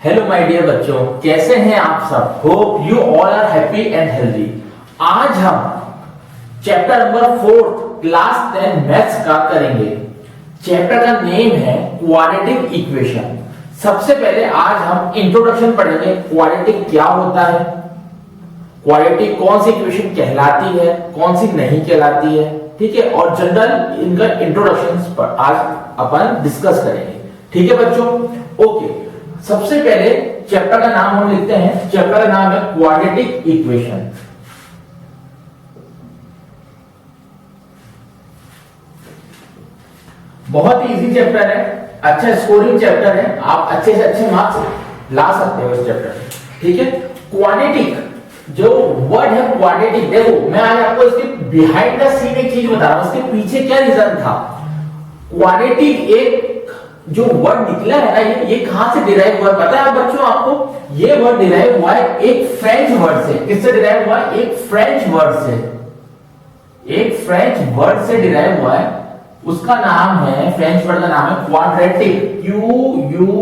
Hello my dear बच्चों, कैसे हैं आप सब। Hope you all are happy and healthy. आज हम चैप्टर नंबर 4 क्लास 10 मैथ्स का करेंगे। चैप्टर का नेम है क्वाड्रेटिक इक्वेशन। सबसे पहले आज हम इंट्रोडक्शन पढ़ेंगे। क्वाड्रेटिक क्या होता है, क्वाड्रेटिक कौन सी इक्वेशन कहलाती है, कौन सी नहीं कहलाती है, ठीक है। और जनरल इनका इंट्रोडक्शन पर आज अपन डिस्कस करेंगे, ठीक है बच्चों। ओके, सबसे पहले चैप्टर का नाम हम लिखते हैं। चैप्टर का नाम है क्वाड्रेटिक इक्वेशन। बहुत ही इजी चैप्टर है, अच्छा स्कोरिंग चैप्टर है। आप अच्छे से अच्छे मार्क्स ला सकते हो इस चैप्टर में, ठीक है। क्वाड्रेटिक जो वर्ड है क्वाड्रेटिक, देखो मैं आज आपको इसके बिहाइंड द सीन एक चीज बता रहा हूं, इसके पीछे क्या रीजन था। क्वाड्रेटिक एक जो वर्ड निकला है ना, ये कहां से डिराइव हुआ पता है बच्चों आपको। ये वर्ड डिराइव हुआ है एक फ्रेंच वर्ड से। किससे डिराइव हुआ है? एक फ्रेंच वर्ड से, एक फ्रेंच वर्ड से डिराइव हुआ है। उसका नाम है, फ्रेंच वर्ड का नाम है क्वाड्रेटिक, QUADRATIQUE।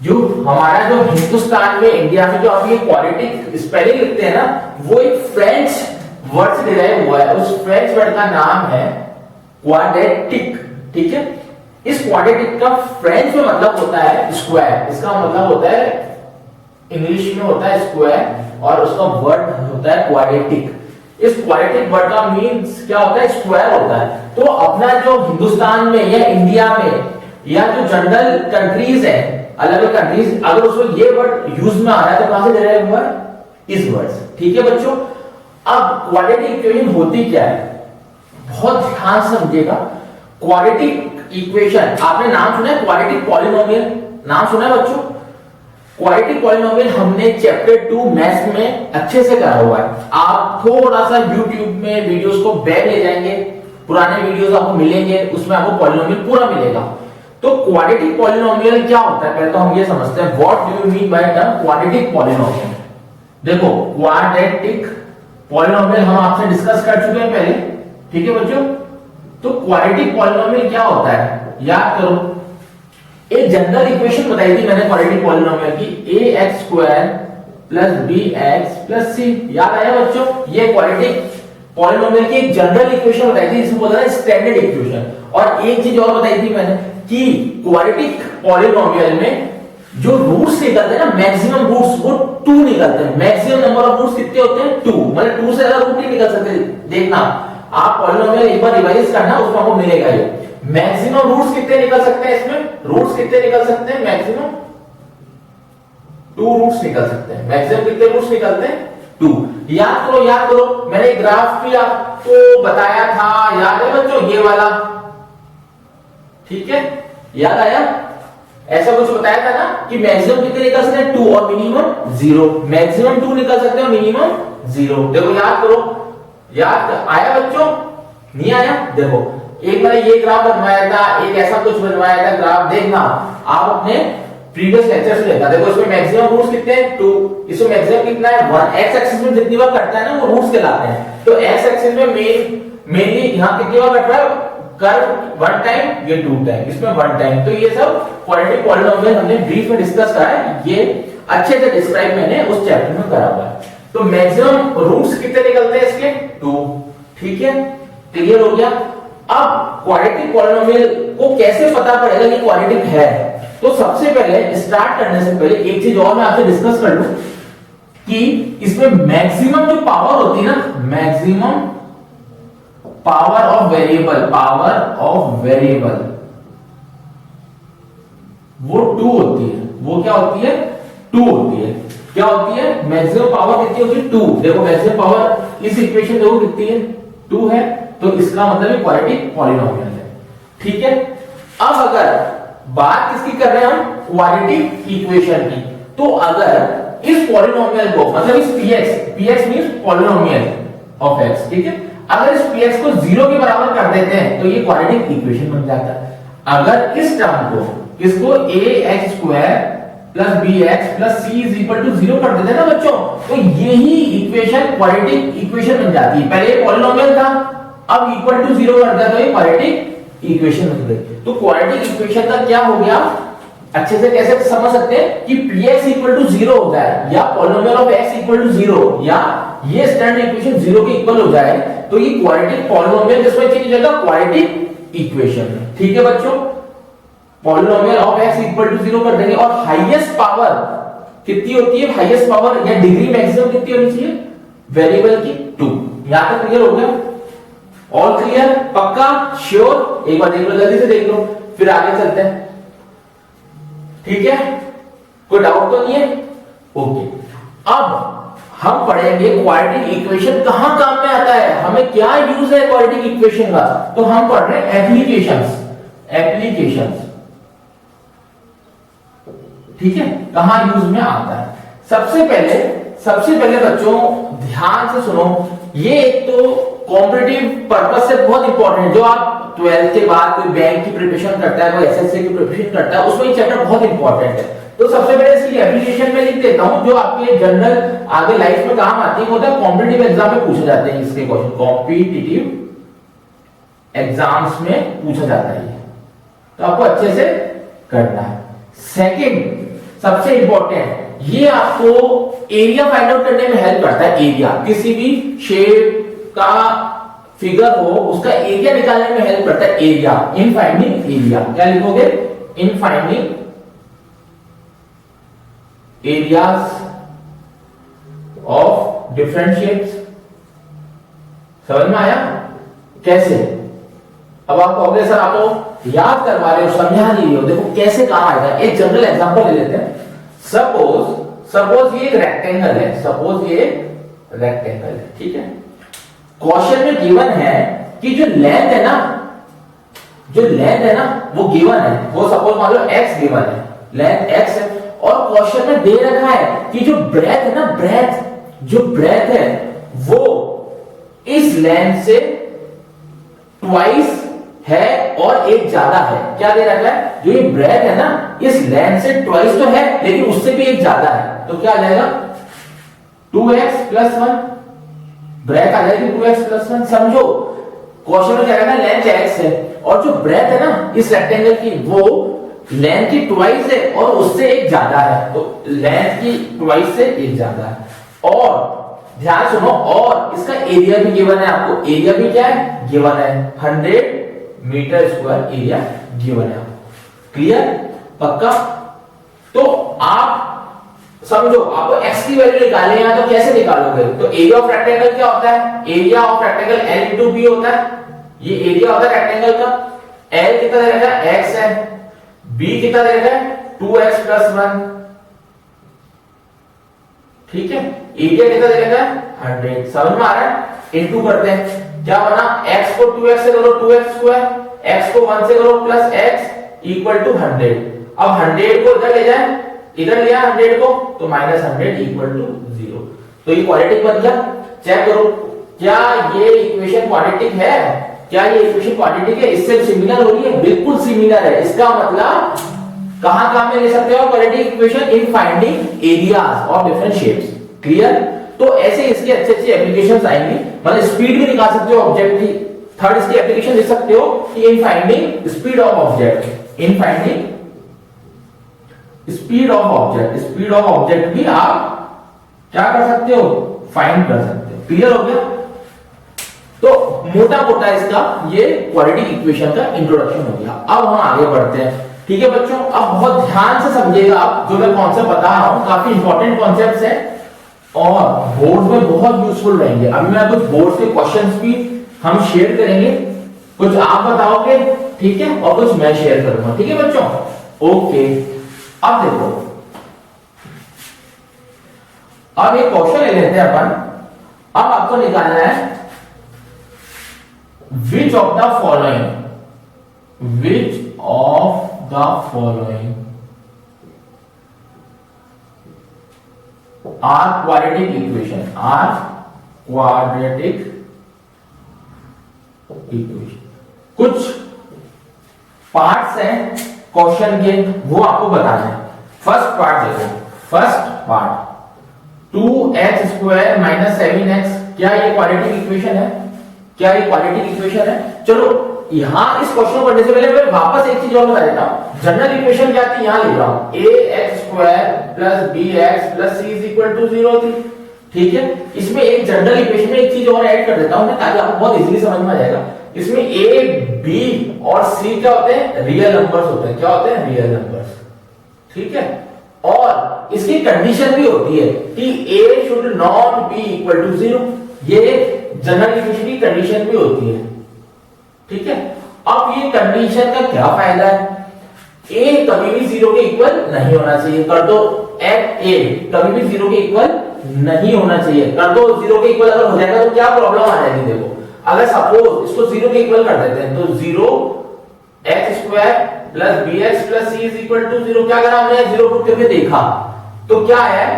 जो हमारा जो हिंदुस्तान में, इंडिया में जो आप ये क्वाड्रेटिक स्पेलिंग लिखते हैं ना, वो एक फ्रेंच वर्ड से डिराइव हुआ है। उस फ्रेंच वर्ड का नाम है क्वाड्रेटिक, ठीक है। इस क्वाड्रेटिक का फ्रेंच में मतलब होता है स्क्वायर। इसका मतलब होता है, इंग्लिश में होता है स्क्वायर और उसका वर्ड होता है क्वाड्रेटिक। इस क्वाड्रेटिक वर्ड का मीन्स क्या होता है? स्क्वायर होता है। तो अपना जो हिंदुस्तान में या इंडिया में या जो जनरल कंट्रीज है, अलग अलग कंट्रीज, अगर उसमें ये वर्ड यूज में आ रहा है तो कहां से डिराइव हुआ है? इस वर्ड से, ठीक है बच्चों। अब क्वाड्रेटिक इक्वेशन होती क्या है, बहुत ध्यान से समझिएगा। क्वाड्रेटिक इक्वेशन आपने नाम सुना है, क्वाड्रेटिक पॉलिनोमियल नाम सुना है बच्चों। क्वाड्रेटिक पॉलिनोमियल हमने चैप्टर 2 मैथ्स में अच्छे से करा हुआ है। आप थोड़ा सा YouTube में वीडियोस को बैक ले जाएंगे, पुराने वीडियोस आपको मिलेंगे, उसमें आपको पॉलिनोमियल पूरा मिलेगा। तो क्वाड्रेटिक पॉलिनोमियल क्या होता है, पहले तो हम ये समझते हैं what do you mean by term quadratic polynomial. देखो, क्वाड्रेटिक पॉलिनोमियल हम आपसे डिस्कस कर चुके हैं पहले, ठीक है बच्चों। तो क्वाड्रेटिक पॉलिनोमियल क्या होता है, याद करो। एक जनरल इक्वेशन बताई थी मैंने क्वाड्रेटिक पॉलिनोमियल की, ax² + bx + c। याद आया बच्चों? ये क्वाड्रेटिक पॉलिनोमियल की एक जनरल इक्वेशन बताई थी, जिसे बोला है स्टैंडर्ड इक्वेशन। और एक चीज और बताई थी मैंने कि क्वाड्रेटिक पॉलिनोमियल में जो रूट्स निकलते हैं ना, मैक्सिमम रूट्स वो 2 निकलते हैं। मैक्सिमम नंबर ऑफ रूट्स कितने होते हैं? 2। मतलब 2 से ज्यादा रूट नहीं निकल सकते। देखना, आप पॉलिनोमियल एक बार रिवाइज करना, उसमें आपको मिलेगा ये। मैक्सिमम रूट्स कितने निकल सकते हैं इसमें? रूट्स कितने निकल सकते हैं? मैक्सिमम 2 रूट्स निकल सकते हैं। मैक्सिमम कितने रूट्स निकलते हैं? 2। याद करो, याद करो, मैंने ग्राफ भी आपको बताया था, याद है बच्चों? ये वाला, ठीक है, याद आया? ऐसा कुछ बताया था ना कि मैक्सिमम कितने निकल सकते हैं? 2 और मिनिमम 0। मैक्सिमम 2 निकल सकते हैं, मिनिमम 0। देखो, याद करो, याद आया बच्चों? नहीं आया? देखो, एक बार ये ग्राफ बनवाया था, एक ऐसा कुछ बनवाया था ग्राफ। देखना, आप अपने प्रीवियस लेक्चर से देखा। देखो, इसमें मैक्सिमम रूट्स कितने हैं? 2। इसमें मैक्सिमम कितना है? 1। एक्स एक्सिस में जितनी बार कटता है ना, वो रूट्स कहलाते हैं। तो एक्स एक्सिस में मेनली यहां कितनी बार कट रहा है? कर्व 1 टाइम, ये 2 टाइम, इसमें 1 टाइम। तो ये सब क्वाड्रेटिक पॉलिनोमियल हमने ब्रीफ में डिस्कस करा है। ये अच्छे से डिस्क्राइब मैंने उस चैप्टर में करा हुआ है। तो मैक्सिमम रूट्स कितने निकलते हैं इसके? 2, ठीक है, क्लियर हो गया। अब क्वाड्रेटिक पॉलिनोमियल को कैसे पता पड़ेगा कि क्वाड्रेटिक है? तो सबसे पहले स्टार्ट करने से पहले एक चीज और मैं आपसे डिस्कस कर लूं कि इसमें मैक्सिमम जो पावर होती है ना, मैक्सिमम पावर ऑफ वेरिएबल, वो 2 होती है। वो क्या होती है? 2 होती है। क्या होती है? मैक्सिमम पावर कितनी होती है? 2। देखो, मैक्सिमम पावर इस इक्वेशन देखो कितनी है? 2 है। तो इसका मतलब ये क्वाड्रेटिक पॉलिनोमियल है, ठीक है। अब अगर बात किसकी कर रहे हैं हम? क्वाड्रेटिक इक्वेशन की। तो अगर इस पॉलिनोमियल को, मतलब इस px means polynomial of x, ठीक है, अगर इस px को 0 के बराबर कर देते हैं तो ये क्वाड्रेटिक इक्वेशन बन जाता है। अगर इस टर्म को, इसको ax² + bx + c = 0 कर देते हैं ना बच्चों, तो यही इक्वेशन क्वाड्रेटिक इक्वेशन बन जाती है। पहले ये पॉलिनोमियल था, अब इक्वल टू 0 कर दिया तो ये क्वाड्रेटिक इक्वेशन बन गई। तो क्वाड्रेटिक इक्वेशन का क्या हो गया, अच्छे से कैसे समझ सकते हैं कि px इक्वल टू 0 हो जाए या polynomial of x equal to 0 या ये स्टैंडर्ड इक्वेशन 0 के इक्वल हो जाए तो ये क्वाड्रेटिक पॉलिनोमियल जिसमें चेंज हो जाएगा क्वाड्रेटिक इक्वेशन में। ठीक है बच्चों, polynomial of x equal to 0 कर देंगे और हाईएस्ट पावर कितनी होती है, हाईएस्ट पावर या डिग्री मैक्सिमम कितनी होनी चाहिए वेरिएबल की 2। यहां तक क्लियर हो गया, ऑल क्लियर, पक्का, श्योर, एक बार देख लो, जल्दी से देख लो फिर आगे चलते हैं। ठीक है, कोई डाउट तो नहीं है? ओके, अब हम पढ़ेंगे क्वाड्रेटिक इक्वेशन कहां काम में आता है, हमें क्या यूज है क्वाड्रेटिक इक्वेशन का। तो हम पढ़ रहे हैं एप्लीकेशंस, एप्लीकेशंस। ठीक है, कहां यूज में आता है। सबसे पहले बच्चों ध्यान से सुनो, ये एक तो कॉम्पिटिटिव पर्पस से बहुत इंपॉर्टेंट है। जो आप 12th के बाद कोई बैंक की प्रिपरेशन करता है, कोई एसएससी की प्रिपरेशन करता है, उसमें ये चैप्टर बहुत इंपॉर्टेंट है। तो सबसे पहले इसकी एप्लीकेशन में लिख देता हूं जो आपके जनरल आगे लाइफ में काम आती है, होता है कॉम्पिटिटिव एग्जाम में पूछे जाते हैं इसके क्वेश्चन, कॉम्पिटिटिव एग्जाम्स में पूछा जाता है, तो आपको अच्छे से करना है। सेकंड सबसे इंपॉर्टेंट, ये आपको एरिया फाइंड आउट करने में हेल्प करता है। एरिया किसी भी शेप का फिगर हो उसका एरिया निकालने में हेल्प करता है। एरिया, इन फाइंडिंग एरिया, क्या लिखोगे, in finding areas of different shapes. समझ में आया कैसे? अब आप कहोगे सर आप तो याद करवा रहे हो, समझा नहीं हो, देखो कैसे काम आएगा। एक जनरल एग्जांपल ले लेते हैं। सपोज ये एक रेक्टेंगल है, सपोज ये रेक्टेंगल है, ठीक है। क्वेश्चन में गिवन है कि जो लेंथ है ना, वो गिवन है, वो सपोज मान लो x गिवन है, लेंथ x है, और क्वेश्चन में दे रखा है कि जो ब्रेथ है ना, जो ब्रेथ है वो इस लेंथ से ट्वाइस है और एक ज्यादा है। क्या दे रखा है, जो ये ब्रेथ है ना इस लेंथ से ट्वाइस तो है लेकिन उससे भी एक ज्यादा है, तो क्या आ जाएगा 2x प्लस 1, ब्रेथ आ जाएगी 2x प्लस 1। समझो क्वेश्चन में क्या कहना है, लेंथ x है और जो ब्रेथ है ना इस रेक्टेंगल की वो लेंथ की ट्वाइस है और उससे एक ज्यादा है, तो लेंथ की ट्वाइस से एक ज्यादा है। और ध्यान सुनो, और इसका एरिया भी गिवन है आपको, एरिया भी क्या है गिवन है, 100 मीटर स्क्वायर एरिया गिवन है आपको। क्लियर, पक्का? तो आप समझो आपको x की वैल्यू निकालनी है तो कैसे निकालोगे, तो एरिया ऑफ रेक्टेंगल क्या होता है, area of rectangle l into b होता है। ये एरिया होता है रेक्टेंगल का, l कितना दे रखा है x है, b कितना दे रखा है 2x प्लस 1, ठीक है। एरिया कितना दे रखा है 100, समझ में आ रहा है। इनटू करते हैं, क्या बना, x को 2x से करो 2x स्क्वायर, x को 1 से करो प्लस x इक्वल टू 100। अब 100 को इधर ले जाए, इधर लिया 100 को तो माइनस 100 इक्वल टू 0। तो ये क्वाड्रेटिक बन गया। चेक करो क्या ये इक्वेशन क्वाड्रेटिक है, क्या ये इक्वेशन क्वाड्रेटिक है, इससे सिमिलर हो रही है, बिल्कुल सिमिलर है। इसका मतलब कहां काम में ले सकते हो quadratic equation, in finding areas of different shapes. Clear? तो ऐसे इसके अच्छे अच्छे एप्लीकेशंस आएंगे, मतलब स्पीड भी निकाल सकते हो ऑब्जेक्ट की। थर्ड इसकी एप्लीकेशन लिख सकते हो कि in finding speed of object, in finding speed of object, speed of object भी आप क्या कर सकते हो, फाइंड कर सकते हो। क्लियर हो गया? तो मोटा मोटा इसका ये क्वाड्रेटिक इक्वेशन का इंट्रोडक्शन हो गया। अब हम आगे बढ़ते हैं, ठीक है बच्चों। अब बहुत ध्यान से समझिएगा आप, जो मैं कॉन्सेप्ट बता रहा हूं काफी इंपॉर्टेंट कॉन्सेप्ट्स हैं और बोर्ड में बहुत यूजफुल रहेंगे। अभी मैं कुछ बोर्ड के क्वेश्चंस भी हम शेयर करेंगे, कुछ आप बताओगे, ठीक है, और कुछ मैं शेयर करूंगा, ठीक है बच्चों। ओके, अब देखो, अब एक क्वेश्चन ले लेते हैं अपन। अब आपको निकालना है which of the following, which of the following are quadratic equation, are quadratic equation. कुछ पार्ट्स हैं क्वेश्चन के, वो आपको बताना है। फर्स्ट पार्ट देखो, first part 2x square minus 7x, क्या ये क्वाड्रेटिक इक्वेशन है, क्या ये क्वाड्रेटिक इक्वेशन है? चलो यहां इस क्वेश्चन को करने से पहले मैं वापस एक चीज और बता देता हूं। जनरल इक्वेशन क्या थी, यहां लिख रहा हूं ax² + bx + c = 0 थी। ठीक है, इसमें एक जनरल इक्वेशन में एक चीज और ऐड कर देता हूं ताकि आपको बहुत इजीली समझ में आ जाएगा। इसमें a, b और c क्या होते हैं, रियल नंबर्स होते हैं। क्या होते हैं, रियल नंबर्स। ठीक है, और इसकी कंडीशन भी होती है कि a should not be equal to 0। ये जनरल इक्वेशन की कंडीशन भी होती है। ठीक है, अब ये कंडीशन का क्या फायदा है, a कभी भी 0 के इक्वल नहीं होना चाहिए, कर दो एट a कभी भी 0 के इक्वल नहीं होना चाहिए, कर दो 0 के इक्वल। अगर हो जाएगा तो क्या प्रॉब्लम आ जाएगी, देखो अगर सपोज इसको 0 के इक्वल कर देते हैं तो 0x² + bx + c = 0। क्या करा हमने, 0 पुट करके देखा तो क्या है,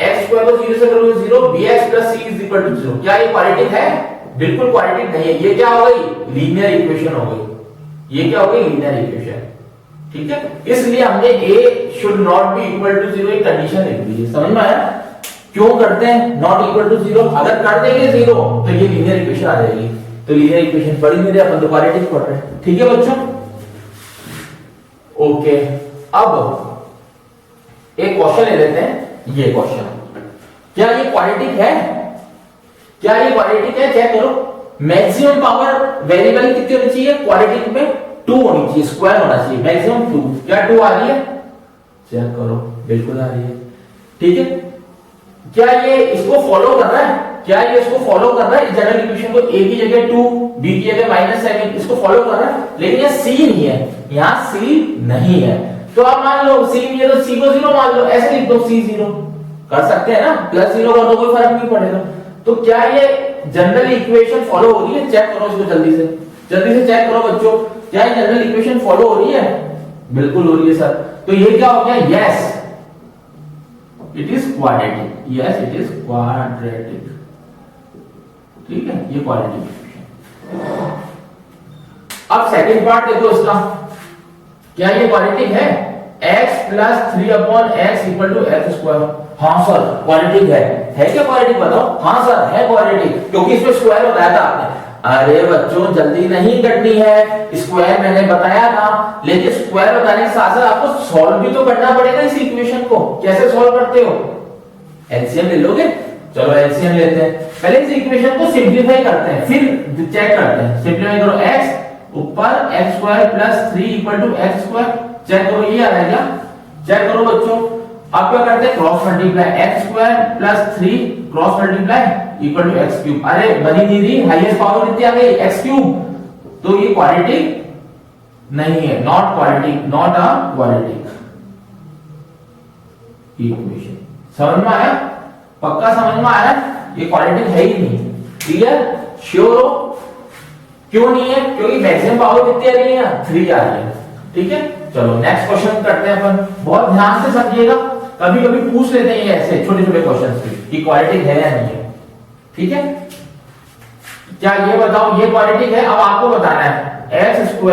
x² को 0 से करोगे 0, bx + c = 0। क्या ये क्वाड्रेटिक है, बिल्कुल क्वाड्रेटिक नहीं है। ये क्या हो गई, लीनियर इक्वेशन हो गई। ये क्या हो गई, लीनियर इक्वेशन। ठीक है, इसलिए हमने a should not be equal to 0 एक कंडीशन लिख दी है। समझ में आया क्यों करते हैं नॉट इक्वल टू 0? अगर कर देंगे 0 तो ये लीनियर इक्वेशन आ जाएगी। तो लीनियर इक्वेशन पढ़ी नहीं रहे अपन, तो क्वाड्रेटिक पढ़ रहे हैं। ठीक है बच्चों, ओके। अब एक क्वेश्चन ले लेते हैं, ये क्वेश्चन, क्या ये क्वाड्रेटिक है, क्या ये क्वाड्रेटिक है, चेक करो। मैक्सिमम पावर वेरिएबल कितनी होनी चाहिए, क्वाड्रेटिक में 2 होनी चाहिए, स्क्वायर होना चाहिए, मैक्सिमम 2। क्या 2 आ रही है, चेक करो, बिल्कुल आ रही है। ठीक है, क्या ये इसको फॉलो कर रहा है, क्या ये इसको फॉलो कर रहा है, जनरल इक्वेशन को a की जगह 2, b की जगह -7, इसको फॉलो कर रहा है। लेकिन ये c नहीं है, यहां c नहीं है, तो आप मान लो c नहीं है तो c को 0 मान लो, ऐसे लिख दो c 0, कर सकते हैं ना, +0 कर दो, कोई फर्क नहीं पड़ेगा। तो क्या ये जनरल इक्वेशन फॉलो हो रही है, चेक करो इसको जल्दी से चेक करो बच्चों, क्या ये जनरल इक्वेशन फॉलो हो रही है, बिल्कुल हो रही है सर। तो ये क्या हो गया, yes it is quadratic, yes it is quadratic. ठीक है, ये क्वाड्रेटिक इक्वेशन। अब सेकंड पार्ट देखो इसका, क्या ये क्वाड्रेटिक है, x + 3/x = x²। हाँ सर क्वाड्रेटिक है क्या क्वाड्रेटिक, बताओ। हाँ सर है क्वाड्रेटिक, क्योंकि इसमें स्क्वायर बताया था आपने। अरे बच्चों जल्दी नहीं करनी है, स्क्वायर मैंने बताया था, लेकिन स्क्वायर बताने के साथ साथ आपको सॉल्व भी तो करना पड़ेगा इस इक्वेशन को। कैसे सॉल्व करते हो, एलसीएम ले लोगे, चलो एलसीएम लेते हैं। पहले इस इक्वेशन को सिंपलीफाई करते हैं, फिर चेक करते हैं। सिंपलीफाई करो, x ऊपर x² + 3 = x²। चेक करो ये आ रहा है क्या, चेक करो बच्चों। अब क्या करते हैं, cross multiply, x² + 3 cross multiply = x³। अरे बनी नहीं रही, हाईएस्ट पावर कितनी आ गई, x³। तो ये क्वाड्रेटिक नहीं है, not quadratic, not a quadratic equation. समझ में आया, पक्का समझ में आ रहा है, ये क्वाड्रेटिक है ही नहीं। क्लियर, श्योर हो, क्यों नहीं है, क्योंकि मैक्सिमम पावर कितनी आ रही है, 3 आ रही है। ठीक है, चलो नेक्स्ट क्वेश्चन करते हैं अपन। बहुत ध्यान से समझिएगा, कभी कभी पूछ लेते हैं ऐसे छोटे छोटे क्वेश्चन कि क्वाड्रेटिक है या नहीं है। ठीक है, क्या ये बताओ ये क्वाड्रेटिक है। अब आपको बताना है x² +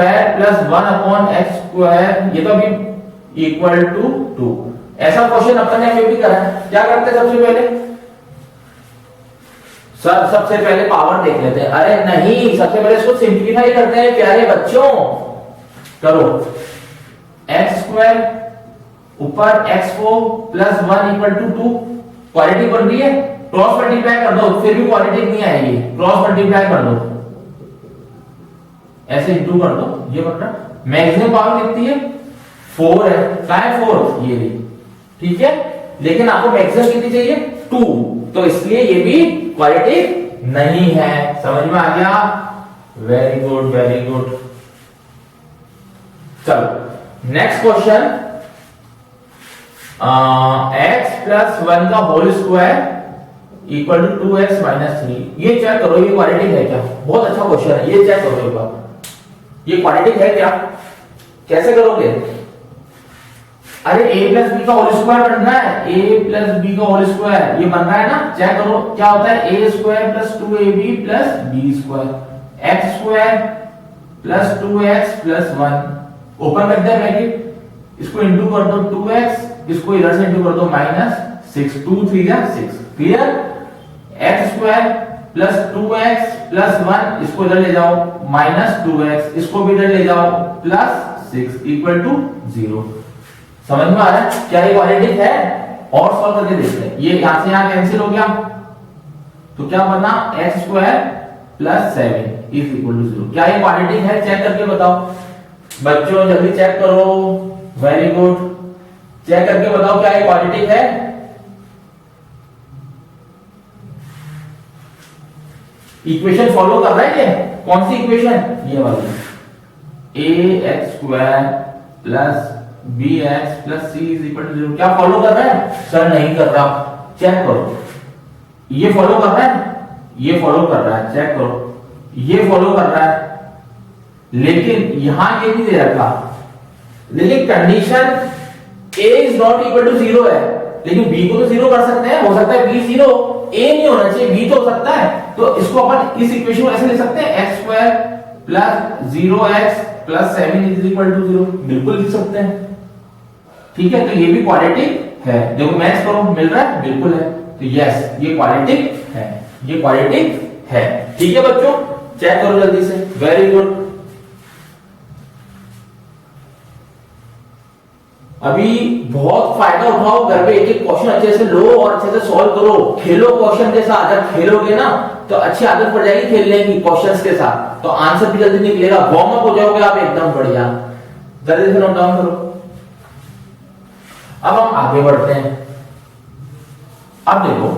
1/x², ये तो अभी = 2। ऐसा क्वेश्चन अपन ने भी करा है। क्या करते हैं सबसे पहले, सर सबसे पहले पावर देख लेते हैं। अरे नहीं, सबसे पहले इसको सिंपलीफाई करते हैं प्यारे बच्चों। करो, x² ऊपर x4 + 1 = 2, क्वाड्रेटिक बन रही है। क्रॉस मल्टीप्लाई कर दो, फिर भी क्वाड्रेटिक नहीं आएगी, क्रॉस मल्टीप्लाई कर दो, ऐसे इंटू कर दो, ये बन रहा। मैक्सिमम पावर कितनी है, 4 है, क्या है 4, ये भी। ठीक है, लेकिन आपको मैक्सिमम कितनी चाहिए, 2, तो इसलिए ये भी क्वाड्रेटिक नहीं है। समझ में आ गया, वेरी गुड वेरी गुड। चलो नेक्स्ट क्वेश्चन, x + 1 का होल स्क्वायर = 2x - 3। ये चेक करो, ये क्वाड्रेटिक है क्या, बहुत अच्छा क्वेश्चन है, ये चेक करो एक बार, ये क्वाड्रेटिक है क्या, कैसे करोगे। अरे a + b का होल स्क्वायर बन रहा है, a + b का होल स्क्वायर ये बन रहा है ना। चेक करो क्या होता है, a² + 2ab + b², x² + 2x + 1, open कर दे ब्रैकेट, इसको इंटू कर दो 2x, इसको इधर से इंटू कर दो -6, 2 3 6। Clear, x² plus 2x plus 1, इसको इधर ले जाओ, माइनस 2x, इसको भी इधर ले जाओ, प्लस 6 इक्वल टू 0। समझ में आ रहा है क्या ये क्वाड्रेटिक है? और सॉल्व करके देखते हैं। ये यहां से यहां कैंसिल हो गया, तो क्या बना, X square plus 7 is equal to 0। क्या ये क्वाड्रेटिक है? चेक करके बताओ बच्चों, जल्दी चेक करो। वेरी गुड, चेक करके बताओ क्या ये क्वाड्रेटिक है? इक्वेशन फॉलो कर रहा है ये? कौन सी इक्वेशन? ये वाली, a X square plus B X plus C is equal to 0। क्या फॉलो कर रहा है? सर नहीं कर रहा। चेक करो, ये फॉलो कर रहा है, ये फॉलो कर रहा है, चेक करो, ये फॉलो कर रहा है, लेकिन यहां ये भी दे रखा, लेकिन condition a is not equal to 0 है, लेकिन b को तो 0 कर सकते हैं। हो सकता है b 0, a नहीं होना चाहिए, b तो हो सकता है। तो इसको अपन इस इक्वेशन को ऐसे लिख सकते हैं, X square plus 0x plus 7 is equal to 0। बिल्कुल लिख सकते हैं, ठीक है। तो ये भी क्वाड्रेटिक है। देखो मैच करो, मिल रहा है, बिल्कुल है। तो यस, ये क्वाड्रेटिक है, ये क्वाड्रेटिक है। ठीक है बच्चों, चेक करो जल्दी से। Very good. अभी बहुत फायदा उठाओ, घर पे एक एक क्वेश्चन अच्छे से लो और अच्छे से सॉल्व करो। खेलो क्वेश्चन के साथ, जब खेलोगे ना तो अच्छी आदत पड़ जाएगी खेलने की क्वेश्चंस के साथ, तो आंसर भी जल्दी निकलेगा, वार्म अप हो जाओगे आप एकदम बढ़िया। जल्दी से नोट डाउन करो। अब हम आगे बढ़ते हैं। अब देखो,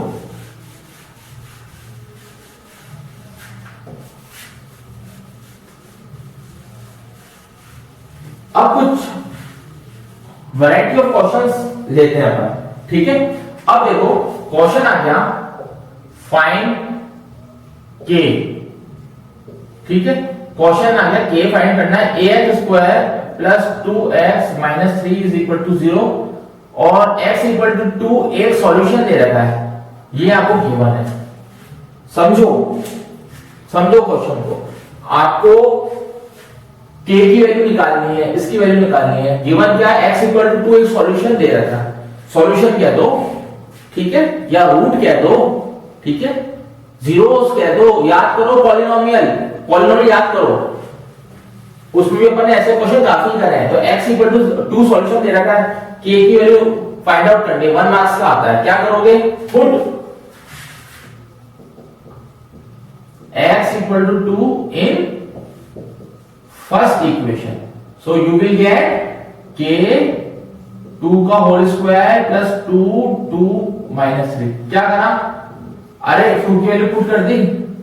अब कुछ वैरायटी ऑफ क्वेश्चंस लेते हैं अपन, ठीक है। अब देखो क्वेश्चन आ गया, फाइंड के, ठीक है। क्वेश्चन आ गया के फाइंड करना है, a X square plus 2x minus 3 is equal to 0 और x इक्वल टू 2 एक सॉल्यूशन दे रखा है, ये आपको गिवन है। समझो समझो क्वेश्चन को, आपको k की वैल्यू निकालनी है, इसकी वैल्यू निकालनी है। गिवन क्या है, x इक्वल टू 2 एक सॉल्यूशन दे रखा है, सॉल्यूशन कह दो, ठीक है, या रूट कह दो, ठीक है, जीरोस कह दो, याद करो पॉलिनोमियल, पॉलिनोमियल याद करो, उसमें भी अपन ने ऐसे क्वेश्चन काफी करे हैं। तो x इक्वल टू 2 सॉल्यूशन दे रखा है, k की वैल्यू फाइंड आउट करनी है, 1 मार्क्स का आता है। क्या करोगे, put x equal to 2 in first equation, so you will get k 2 का होल स्क्वायर प्लस 2 माइनस 3। क्या करा, अरे 2 की वैल्यू पुट कर दी,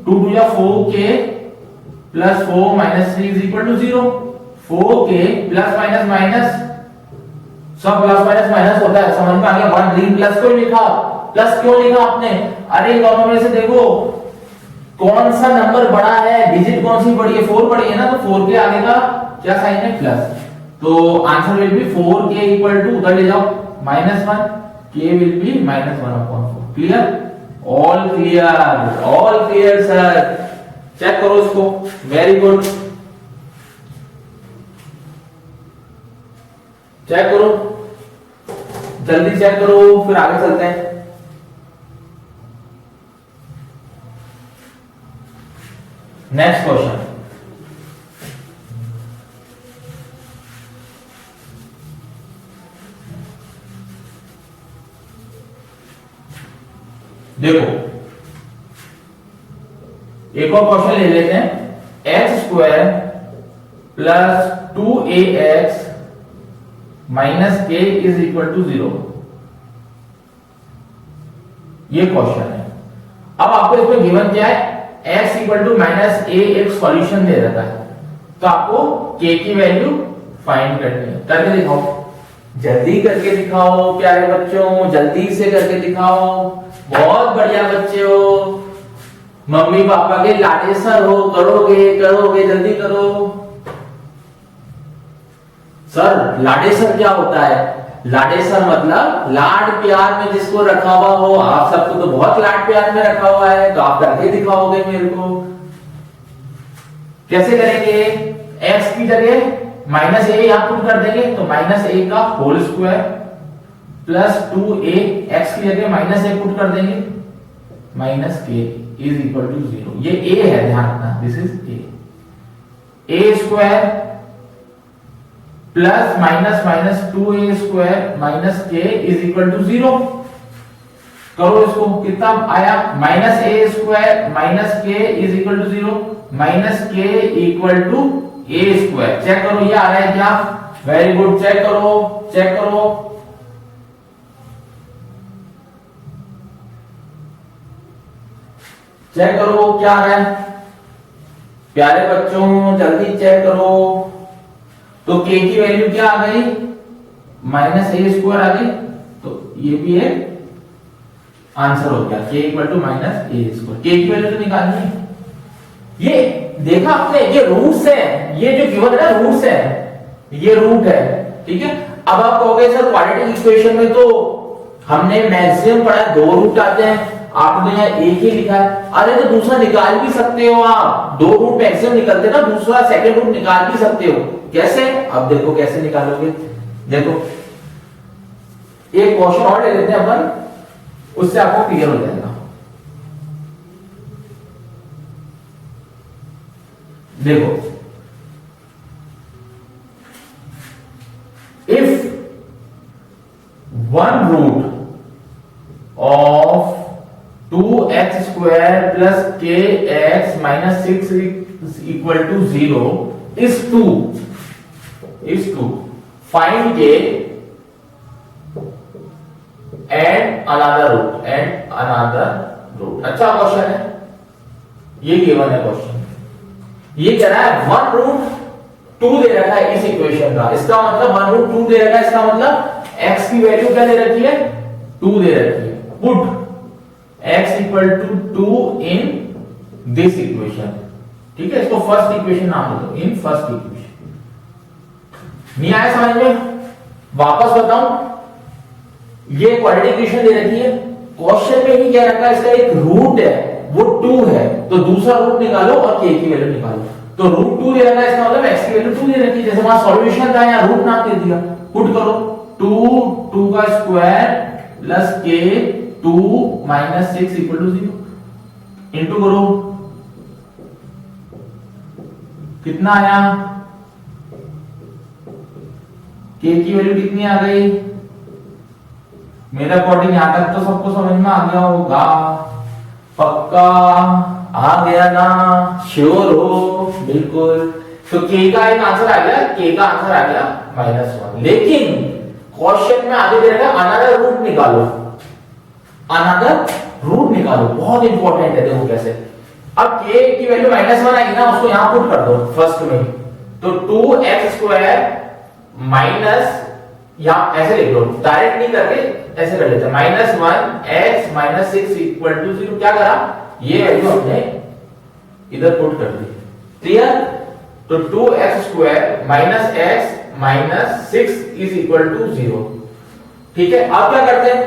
2 2 या 4k plus 4 minus 3 is equal to 0। 4k plus minus minus, सब प्लस माइनस माइनस होता है, समझ में आ गया। 1 ग्रीन प्लस क्यों लिखा, प्लस क्यों लिखा आपने, अरे दोनों में से देखो कौन सा नंबर बड़ा है, डिजिट कौन सी बड़ी है, 4 बड़ी है ना, तो 4 के आगे का क्या साइन है, प्लस। तो answer will be 4k equal to, उधर ले जाओ, -1, k will be -1/4। Clear, all clear, all clear sir. Check करो इसको, वेरी गुड, चेक करो, जल्दी चेक करो, फिर आगे चलते हैं। नेक्स्ट क्वेश्चन, देखो एक और क्वेश्चन ले लेते हैं, X square plus 2ax minus k is equal to 0, ये क्वेश्चन है। अब आपको इसमें गिवन क्या है, x equal to minus a एक सॉल्यूशन दे रखा है, तो आपको k की वैल्यू फाइंड करनी है। करके दिखाओ, जल्दी करके दिखाओ प्यारे बच्चों, जल्दी से करके दिखाओ, बहुत बढ़िया बच्चे हो, मम्मी पापा के लाडेसर हो, करोगे करोगे, जल्दी करो। सर लाडेसर क्या होता है, लाडेसर मतलब लाड प्यार में जिसको रखा हुआ हो, आप सबको तो बहुत लाड प्यार में रखा हुआ है, तो आप करके दिखाओगे मेरे को। कैसे करेंगे, x की जगह माइनस a यहां पुट कर देंगे, तो माइनस a का whole square plus 2a, x की जगह माइनस a पुट कर देंगे, minus k is equal to 0। ये a है, ध्यान रखना, this is a square plus minus minus 2a square minus k is equal to 0। करो इसको, कितना आया, minus a square minus k is equal to 0, minus k equal to a square. Check करो ये आ रहा है क्या, वेरी गुड, चेक करो, चेक करो, चेक करो क्या आ रहा है प्यारे बच्चों, जल्दी चेक करो। तो k की वैल्यू क्या आ गई, माइनस a स्क्वायर आ गई, तो ये भी है आंसर हो गया, k equal to minus a square. k की वैल्यू तो निकालनी है, ये देखा आपने, ये रूट्स है, ये जो गिवन है ना रूट्स है, ये रूट है, ठीक है। अब आप कहोगे सर क्वाड्रेटिक इक्वेशन में तो हमने मैक्सिमम पढ़ा है, 2 रूट आते हैं, आपने यहाँ एक ही लिखा है। अरे तो दूसरा निकाल भी सकते हो आप, 2 रूट मैक्सिमम निकलते ना, दूसरा सेकंड रूट निकाल भी सकते हो। कैसे, अब देखो कैसे निकालोगे, देखो एक क्वेश्चन और ले लेते हैं अपन, उससे आपको क्लियर हो जाएगा। देखो, if 1 root of 2x square plus kx minus 6 is equal to 0 is 2, find k and another root। अच्छा क्वेश्चन है, ये गिवन है क्वेश्चन, ये कह रहा है 1 रूट 2 दे रखा है इस इक्वेशन का, इसका मतलब 1 रूट 2 दे रखा है, इसका मतलब x की वैल्यू क्या दे रखी है, 2 दे रखी है। Put x equal to 2 in this equation, ठीक है, इसको फर्स्ट इक्वेशन नाम दो, इन फर्स्ट इक्वेशन। नहीं आया समझ में, वापस बताऊं, ये क्वाड्रेटिक इक्वेशन दे रखी है, क्वेश्चन में ही क्या रखा है, इसका एक रूट है वो 2 है, तो दूसरा रूट निकालो और k की वैल्यू निकालो। तो रूट 2 दे रखा है, इसका मतलब x की वैल्यू 2 दे रखी है, जैसे वहां सॉल्यूशन था यहाँ रूट नाम दे दिया। पुट करो 2 का square plus k 2 minus 6 equal to 0, into करो, कितना आया, k की वैल्यू कितनी आ गई, मेरा अकॉर्डिंग यहां तक तो सबको समझ में आ गया होगा, पक्का आ गया ना, श्योर हो, बिल्कुल। तो k का एक आंसर आ गया, k का आंसर आ गया -1, लेकिन क्वेश्चन में आगे दे रखा है अनदर रूट निकालो, अनदर रूट निकालो, बहुत इंपॉर्टेंट है, देखो कैसे। अब k की वैल्यू -1 आएगी ना, उसको यहां पुट कर दो फर्स्ट में, तो 2x स्क्वायर माइनस, यहां ऐसे लिख लो, डायरेक्ट नहीं करके ऐसे कर लेते हैं, -1x माइनस 6 इक्वल टू 0। क्या करा, ये वैल्यू हमने इधर पुट कर दी, क्लियर। तो 2x square minus x minus 6 is equal to 0, ठीक है। अब क्या करते हैं,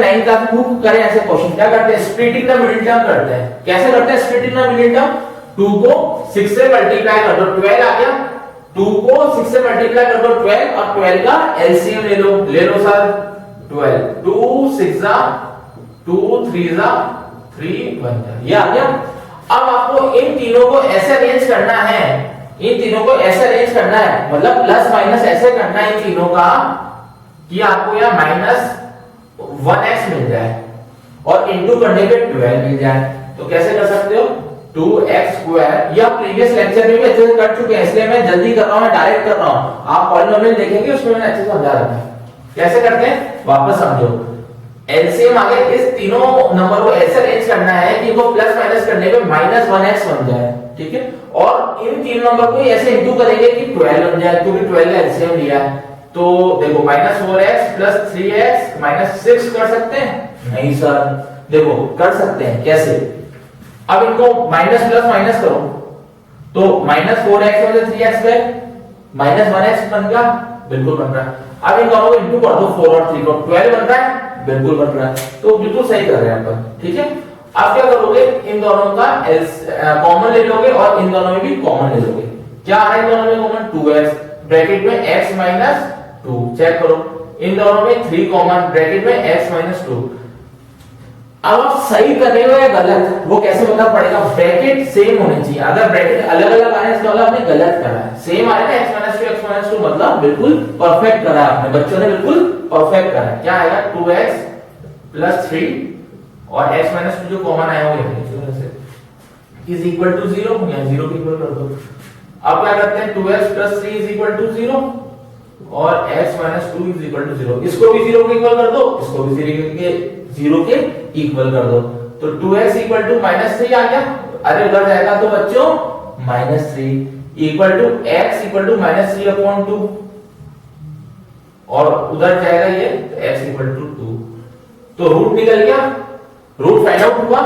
लाइन का प्रूफ करें ऐसे क्वेश्चन, क्या करते हैं, स्प्लिटिंग द मिडिल टर्म करते हैं। कैसे करते हैं स्प्लिटिंग द मिडिल टर्म, 2 को 6 से मल्टीप्लाई कर दो, 12 आ गया, 2 को 6 से मल्टीप्लाई कर दो 12, और 12 का एलसीएम ले लो सर, 12, 2 6 जा 2 3 जा 3 1 जा, ये आ गया। अब आपको इन तीनों को ऐसे अरेंज करना है, मतलब प्लस माइनस ऐसे करना है इन तीनों का कि आपको यहाँ -1x मिल जाए और इंटू करने पे 12 मिल जाए। तो कैसे कर सकते हो, 2x स्क्वायर, या प्रीवियस लेक्चर में भी अच्छे से कर चुके हैं, इसलिए मैं जल्दी कर रहा हूं, मैं डायरेक्ट कर रहा हूं, आप पॉलिनोमियल देखेंगे उसमें मैंने अच्छे से समझा रखा है। कैसे करते हैं वापस समझो, एलसीएम आगे इस तीनों नंबर को ऐसे अरेंज करना है कि इनको प्लस माइनस करने पे -1x बन जाए, ठीक है, और इन तीन नंबर को ऐसे इंटू करेंगे कि 12 बन जाए, क्योंकि 12 का एलसीएम लिया है। तो देखो -4x प्लस 3x माइनस 6 कर सकते हैं, नहीं सर, देखो कर सकते हैं, कैसे, अब इनको माइनस प्लस माइनस करो, तो -4x में से 3x गए, -1x बन गया, बिल्कुल बन रहा है। अब इन दोनों को इंटू कर दो, 4 और 3 को, 12 बन रहा है, बिल्कुल बन रहा है, तो बिल्कुल सही कर रहे हैं अपन, ठीक है। अब क्या करोगे, इन दोनों का कॉमन ले लोगे और इन दोनों में भी कॉमन ले लोगे। क्या आ रहा है इन दोनों में कॉमन, 2x, ब्रैकेट में x माइनस 2, चेक करो, इन दोनों में 3 कॉमन, ब्रैकेट में x माइनस 2, अब आप सही कर रहे हो या गलत, वो कैसे पता पड़ेगा? ब्रैकेट सेम होने चाहिए। अगर ब्रैकेट अलग अलग आ रहे हैं इसका मतलब आपने गलत करा है। सेम आ रहा है x - 2 मतलब बिल्कुल परफेक्ट करा है आपने, बच्चों ने बिल्कुल परफेक्ट करा है। क्या आएगा? 2x + 3 और x - 2 जो कॉमन आया वो इज इक्वल टू 0, या 0 के इक्वल कर दो। अब क्या करते हैं? 2x + 3 इज इक्वल टू 0 और x - 2 इज इक्वल टू 0। इसको भी 0 के इक्वल कर दो, इसको भी 0 के इक्वल कर दो। तो 2x इक्वल टू -3 आ गया। अरे उधर जाएगा तो बच्चों -3 equal to x equal to -3/2 और उधर जाएगा ये तो x इक्वल टू 2। तो रूट निकल गया, रूट फाइंड आउट हुआ।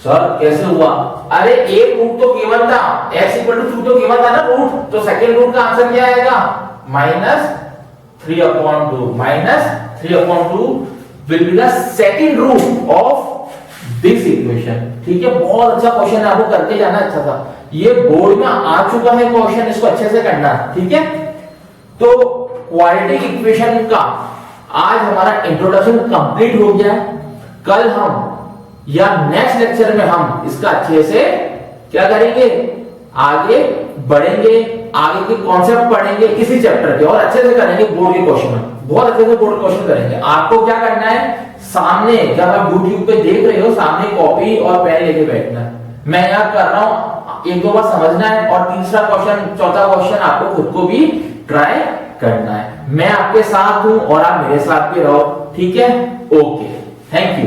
सर कैसे हुआ? अरे एक रूट तो गिवन था, x इक्वल टू 2 तो गिवन था ना रूट, तो सेकंड रूट का आंसर क्या आएगा? -3/2 -3/2 will be the second root of this equation। ठीक है, बहुत अच्छा क्वेश्चन है, आपको करके जाना अच्छा था। ये बोर्ड में आ चुका है क्वेश्चन, इसको अच्छे से करना। ठीक है, तो क्वाड्रेटिक इक्वेशन का आज हमारा इंट्रोडक्शन कंप्लीट हो गया है। कल हम या नेक्स्ट लेक्चर में हम इसका अच्छे से क्या करेंगे, आगे बढ़ेंगे, आगे के कॉन्सेप्ट पढ़ेंगे इसी चैप्टर के और अच्छे से करेंगे। बोर्ड के क्वेश्चन बहुत अच्छे से बोर्ड क्वेश्चन करेंगे। आपको क्या करना है, सामने जब आप YouTube पे देख रहे हो सामने कॉपी और पेन लेके बैठना है। मैं यहाँ कर रहा हूं, एक दो बार समझना है और तीसरा क्वेश्चन चौथा क्वेश्चन आपको खुद को भी ट्राई करना है। मैं आपके साथ हूं और आप मेरे साथ भी रहो। ठीक है, ओके, थैंक यू।